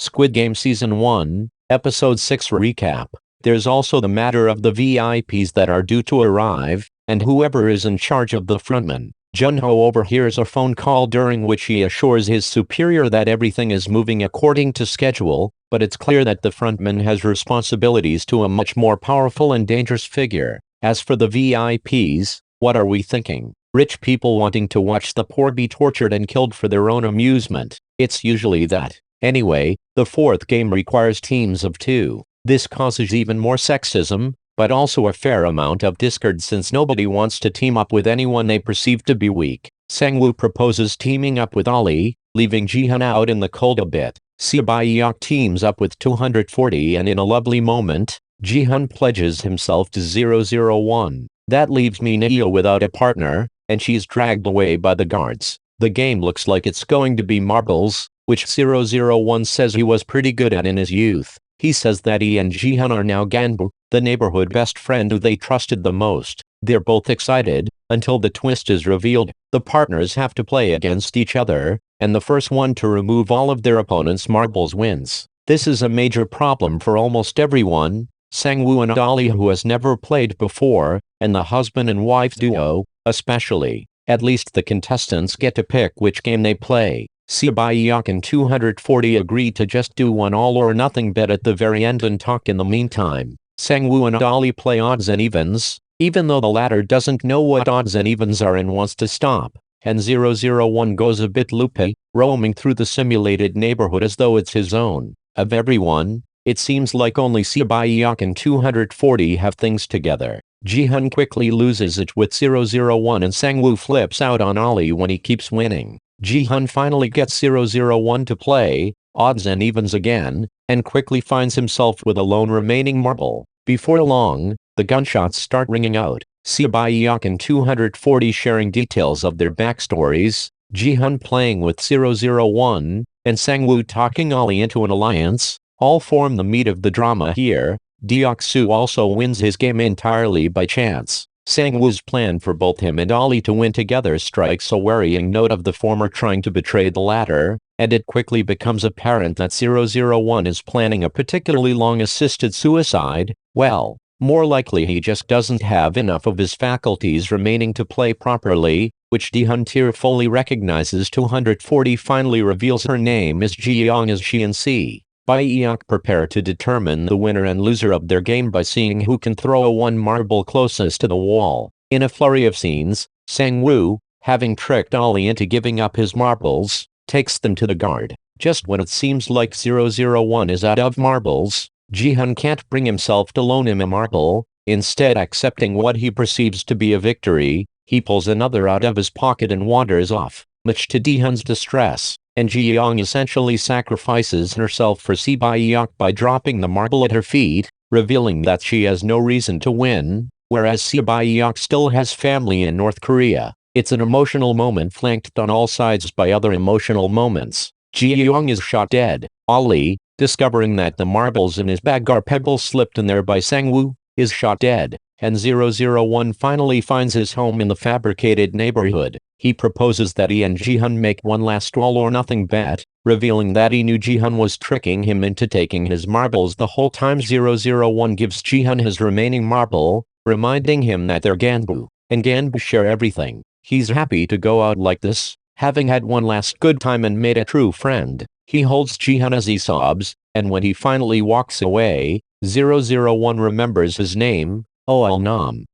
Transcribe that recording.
Squid Game Season 1, Episode 6 Recap. There's also the matter of the VIPs that are due to arrive, and whoever is in charge of the frontman. Junho overhears a phone call during which he assures his superior that everything is moving according to schedule, but it's clear that the frontman has responsibilities to a much more powerful and dangerous figure. As for the VIPs, what are we thinking? Rich people wanting to watch the poor be tortured and killed for their own amusement. It's usually that. Anyway, the fourth game requires teams of 2. This causes even more sexism, but also a fair amount of discord since nobody wants to team up with anyone they perceive to be weak. Sangwoo proposes teaming up with Ali, leaving Jihan out in the cold a bit. Sibayak teams up with 240 and in a lovely moment, Jihan pledges himself to 001. That leaves Mineo without a partner, and she's dragged away by the guards. The game looks like it's going to be marbles, which 001 says he was pretty good at in his youth. He says that he and Jihan are now Gganbu, the neighborhood best friend who they trusted the most. They're both excited, until the twist is revealed. The partners have to play against each other, and the first one to remove all of their opponent's marbles wins. This is a major problem for almost everyone, Sangwoo and Ali who has never played before, and the husband and wife duo, especially. At least the contestants get to pick which game they play. Sibayak and 240 agree to just do one all-or-nothing bet at the very end and talk in the meantime. Sangwoo and Ali play odds and evens, even though the latter doesn't know what odds and evens are and wants to stop. And 001 goes a bit loopy, roaming through the simulated neighborhood as though it's his own. Of everyone, it seems like only Sibayak and 240 have things together. Jihan quickly loses it with 001 and Sangwoo flips out on Ali when he keeps winning. Jihan finally gets 001 to play odds and evens again, and quickly finds himself with a lone remaining marble. Before long, the gunshots start ringing out. Sibayak and 240 sharing details of their backstories, Jihan playing with 001, and Sangwoo talking Ali into an alliance, all form the meat of the drama here. Deoksu also wins his game entirely by chance. Sangwoo's plan for both him and Ali to win together strikes a worrying note of the former trying to betray the latter, and it quickly becomes apparent that 001 is planning a particularly long assisted suicide. Well, more likely he just doesn't have enough of his faculties remaining to play properly, which Jihan tearfully recognizes. 240 finally reveals her name is Jiyoung as she and C. Bayak prepare to determine the winner and loser of their game by seeing who can throw a one marble closest to the wall. In a flurry of scenes, Sangwoo, having tricked Ali into giving up his marbles, takes them to the guard. Just when it seems like 001 is out of marbles, Jihan can't bring himself to loan him a marble. Instead, accepting what he perceives to be a victory, he pulls another out of his pocket and wanders off, much to Jihan's distress. And Jiyoung essentially sacrifices herself for Sibayak by dropping the marble at her feet, revealing that she has no reason to win, whereas Sibayak still has family in North Korea. It's an emotional moment flanked on all sides by other emotional moments. Jiyoung is shot dead. Ali, discovering that the marbles in his bag are pebbles slipped in there by Sangwoo, is shot dead. And 001 finally finds his home in the fabricated neighborhood. He proposes that he and Jihan make one last all-or-nothing bet, revealing that he knew Jihan was tricking him into taking his marbles the whole time. 001 gives Jihan his remaining marble, reminding him that they're Gganbu, and Gganbu share everything. He's happy to go out like this, having had one last good time and made a true friend. He holds Jihan as he sobs, and when he finally walks away, 001 remembers his name, Nam.